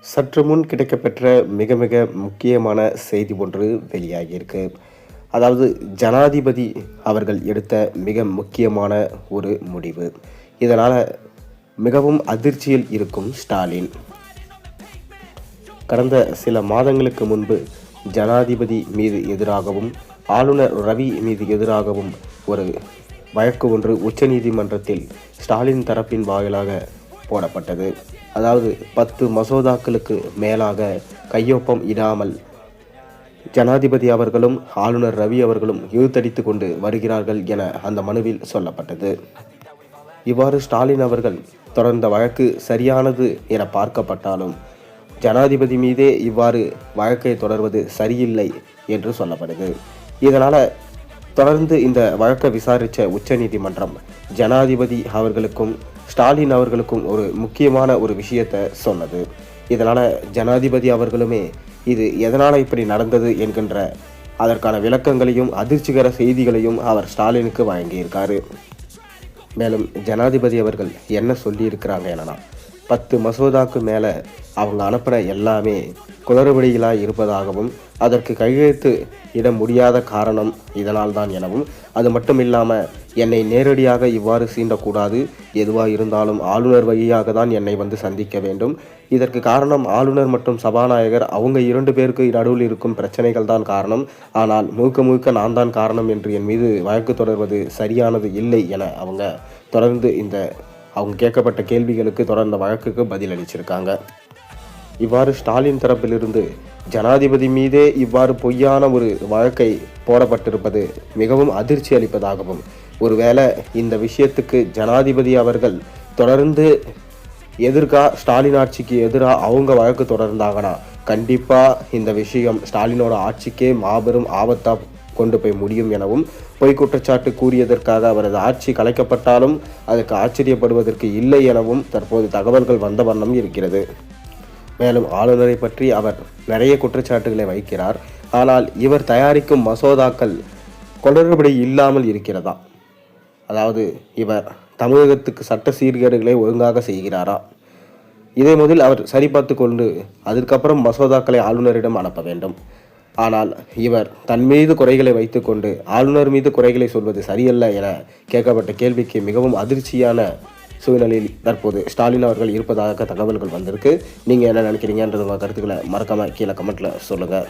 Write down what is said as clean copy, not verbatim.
சற்று முன் கிடைக்கப்பெற்ற மிக மிக முக்கியமான செய்தி ஒன்று வெளியாகியிருக்கு. அதாவது ஜனாதிபதி அவர்கள் எடுத்த மிக முக்கியமான ஒரு முடிவு. இதனால் மிகவும் அதிர்ச்சியில் இருக்கும் ஸ்டாலின். கடந்த சில மாதங்களுக்கு முன்பு ஜனாதிபதி மீது எதிராகவும் ஆளுநர் ரவி மீது எதிராகவும் ஒரு வழக்கு ஒன்று உச்சநீதிமன்றத்தில் ஸ்டாலின் தரப்பின் வாயிலாக போடப்பட்டது. அதாவது 10 மசோதாக்களுக்கு மேலாக கையொப்பம் இடாமல் ஜனாதிபதி அவர்களும் ஆளுநர் ரவி அவர்களும் இழுத்தடித்து கொண்டு வருகிறார்கள் என அந்த மனுவில் சொல்லப்பட்டது. இவ்வாறு ஸ்டாலின் அவர்கள் தொடர்ந்த வழக்கு சரியானது என பார்க்கப்பட்டாலும் ஜனாதிபதி மீதே இவ்வாறு வழக்கை தொடர்வது சரியில்லை என்று சொல்லப்படுது. இதனால் தொடர்ந்து இந்த வழக்கை விசாரித்த உச்சநீதிமன்றம் ஜனாதிபதி அவர்களுக்கும் ஸ்டாலின் அவர்களுக்கும் ஒரு முக்கியமான ஒரு விஷயத்தை சொன்னது. இதனால் ஜனாதிபதி அவர்களுமே இது எதனால் இப்படி நடந்தது என்கின்ற அதற்கான விளக்கங்களையும் அதிர்ச்சிகர செய்திகளையும் அவர் ஸ்டாலினுக்கு வழங்கியிருக்காரு. மேலும் ஜனாதிபதி அவர்கள் என்ன சொல்லியிருக்கிறாங்க என்னன்னா, 10 மசோதாக்கு மேலே அவங்க அனுப்பின எல்லாமே குளறுபடிகளாக இருப்பதாகவும் அதற்கு கையெழுத்து இட முடியாத காரணம் இதனால் தான் எனவும், அது மட்டும் இல்லாமல் என்னை நேரடியாக இவ்வாறு சீண்டக்கூடாது, எதுவாக இருந்தாலும் ஆளுநர் வழியாக தான் என்னை வந்து சந்திக்க வேண்டும். இதற்கு காரணம் ஆளுநர் மற்றும் சபாநாயகர், அவங்க 2 பேருக்கு நடுவில் இருக்கும் பிரச்சனைகள் தான் காரணம். ஆனால் முழுக்க நான் தான் காரணம் என்று என் மீது வழக்கு தொடர்வது சரியானது இல்லை என அவங்க தொடர்ந்து அவங்க கேட்கப்பட்ட கேள்விகளுக்கு தொடர்ந்த வழக்குக்கு பதில் அளிச்சிருக்காங்க. இவ்வாறு ஸ்டாலின் தரப்பிலிருந்து ஜனாதிபதி மீதே இவ்வாறு பொய்யான ஒரு வழக்கை போடப்பட்டிருப்பது மிகவும் அதிர்ச்சி அளிப்பதாகவும், ஒருவேளை இந்த விஷயத்துக்கு ஜனாதிபதி அவர்கள் தொடர்ந்து ஸ்டாலின் ஆட்சிக்கு எதிராக அவங்க வழக்கு தொடர்ந்தாங்கன்னா கண்டிப்பாக இந்த விஷயம் ஸ்டாலினோட ஆட்சிக்கே மாபெரும் ஆபத்தாக கொண்டு போய் முடியும் எனவும், பொய் குற்றச்சாட்டு கூறியதற்காக அவரது ஆட்சி கலைக்கப்பட்டாலும் அதற்கு ஆச்சரியப்படுவதற்கு இல்லை எனவும் தற்போது தகவல்கள் வந்த வண்ணம் இருக்கிறது. மேலும் ஆளுநரை பற்றி அவர் நிறைய குற்றச்சாட்டுகளை வைக்கிறார். ஆனால் இவர் தயாரிக்கும் மசோதாக்கள் குளறுபடி இல்லாமல் இருக்கிறதா? அதாவது இவர் தமிழகத்துக்கு சட்ட சீர்கேடுகளை ஒழுங்காக செய்கிறாரா? இதை முதல் அவர் சரிபார்த்து கொண்டு அதற்கப்புறம் மசோதாக்களை ஆளுநரிடம் அனுப்ப வேண்டும். ஆனால் இவர் தன் மீது குறைகளை வைத்துக்கொண்டு ஆளுநர் மீது குறைகளை சொல்வது சரியல்ல என கேட்கப்பட்ட கேள்விக்கு மிகவும் அதிர்ச்சியான சூழ்நிலையில் தற்போது ஸ்டாலின் அவர்கள் இருப்பதாக தகவல்கள் வந்திருக்கு. நீங்கள் என்ன நினைக்கிறீங்கன்றது உங்கள் கருத்துக்களை மறக்காமல் கீழே கமெண்ட்டில் சொல்லுங்கள்.